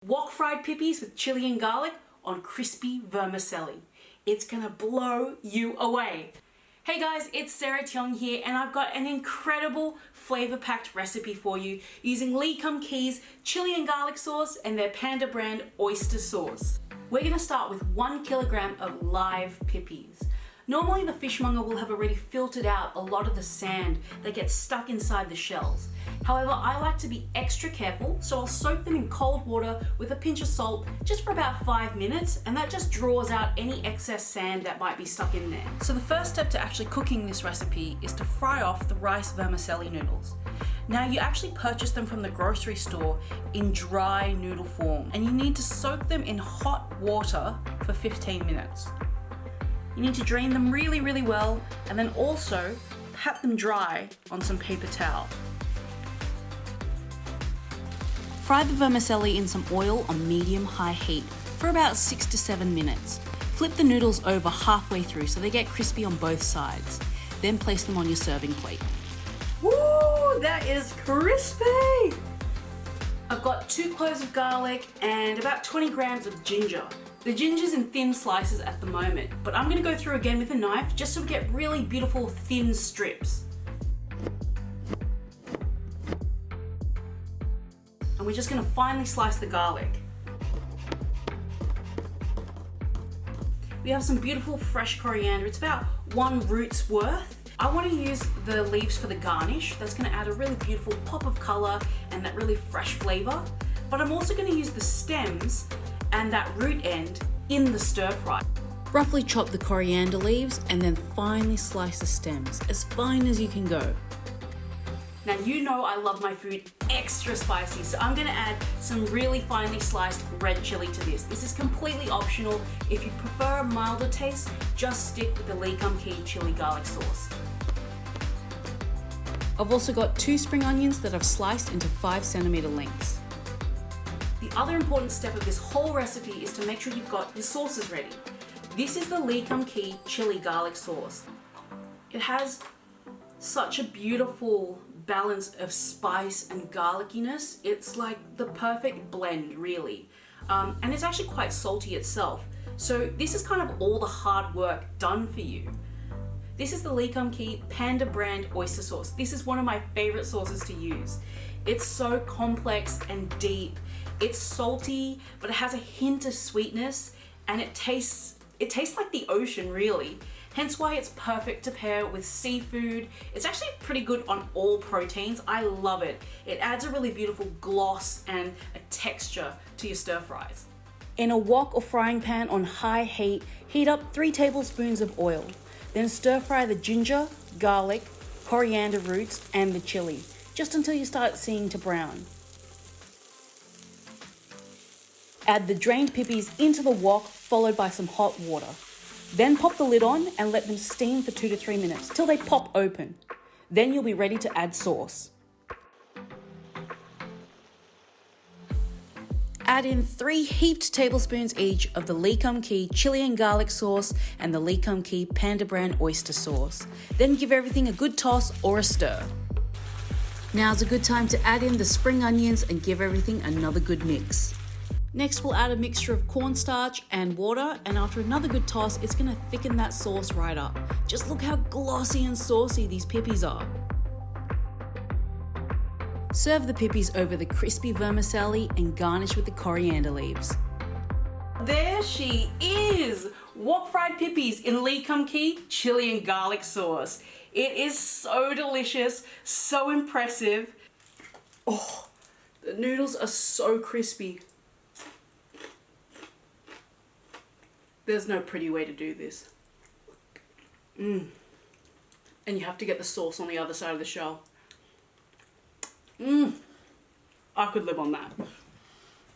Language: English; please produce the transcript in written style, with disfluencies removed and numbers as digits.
Wok fried pippies with chili and garlic on crispy vermicelli. It's gonna blow you away. Hey guys, it's Sarah Tiong here, and I've got an incredible flavor-packed recipe for you using Lee Kum Kee's chili and garlic sauce and their Panda brand oyster sauce. We're gonna start with 1 kilogram of live pippies. Normally the fishmonger will have already filtered out a lot of the sand that gets stuck inside the shells. However, I like to be extra careful, so I'll soak them in cold water with a pinch of salt just for about 5 minutes, and that just draws out any excess sand that might be stuck in there. So the first step to actually cooking this recipe is to fry off the rice vermicelli noodles. Now you actually purchase them from the grocery store in dry noodle form, and you need to soak them in hot water for 15 minutes. You need to drain them really well, and then also pat them dry on some paper towel. Fry the vermicelli in some oil on medium-high heat for about 6 to 7 minutes. Flip the noodles over halfway through so they get crispy on both sides. Then place them on your serving plate. Woo, that is crispy! I've got 2 cloves of garlic and about 20 grams of ginger. The ginger's in thin slices at the moment, but I'm gonna go through again with a knife just so we get really beautiful thin strips. And we're just gonna finely slice the garlic. We have some beautiful fresh coriander. It's about 1 root's worth. I want to use the leaves for the garnish. That's gonna add a really beautiful pop of color and that really fresh flavor. But I'm also gonna use the stems and that root end in the stir fry. Roughly chop the coriander leaves and then finely slice the stems, as fine as you can go. Now you know I love my food extra spicy, so I'm gonna add some really finely sliced red chili to this. This is completely optional. If you prefer a milder taste, just stick with the Lee Kum Kee chili garlic sauce. I've also got 2 spring onions that I've sliced into 5cm lengths. The other important step of this whole recipe is to make sure you've got your sauces ready. This is the Lee Kum Kee chili garlic sauce. It has such a beautiful balance of spice and garlickiness. It's like the perfect blend, really. And it's actually quite salty itself. So this is kind of all the hard work done for you. This is the Lee Kum Kee Panda brand oyster sauce. This is one of my favorite sauces to use. It's so complex and deep. It's salty, but it has a hint of sweetness, and it tastes like the ocean, really. Hence why it's perfect to pair with seafood. It's actually pretty good on all proteins. I love it. It adds a really beautiful gloss and a texture to your stir fries. In a wok or frying pan on high heat, heat up 3 tablespoons of oil. Then stir fry the ginger, garlic, coriander roots, and the chili, just until you start seeing to brown. Add the drained pippies into the wok, followed by some hot water. Then pop the lid on and let them steam for 2 to 3 minutes till they pop open. Then you'll be ready to add sauce. Add in 3 heaped tablespoons each of the Lee Kum Kee chili and garlic sauce and the Lee Kum Kee Panda brand oyster sauce. Then give everything a good toss or a stir. Now's a good time to add in the spring onions and give everything another good mix. Next, we'll add a mixture of cornstarch and water, and after another good toss, it's gonna thicken that sauce right up. Just look how glossy and saucy these pippies are. Serve the pippies over the crispy vermicelli and garnish with the coriander leaves. There she is! Wok fried pippies in Lee Kum Kee chili and garlic sauce. It is so delicious, so impressive. Oh, the noodles are so crispy. There's no pretty way to do this. And you have to get the sauce on the other side of the shell. I could live on that.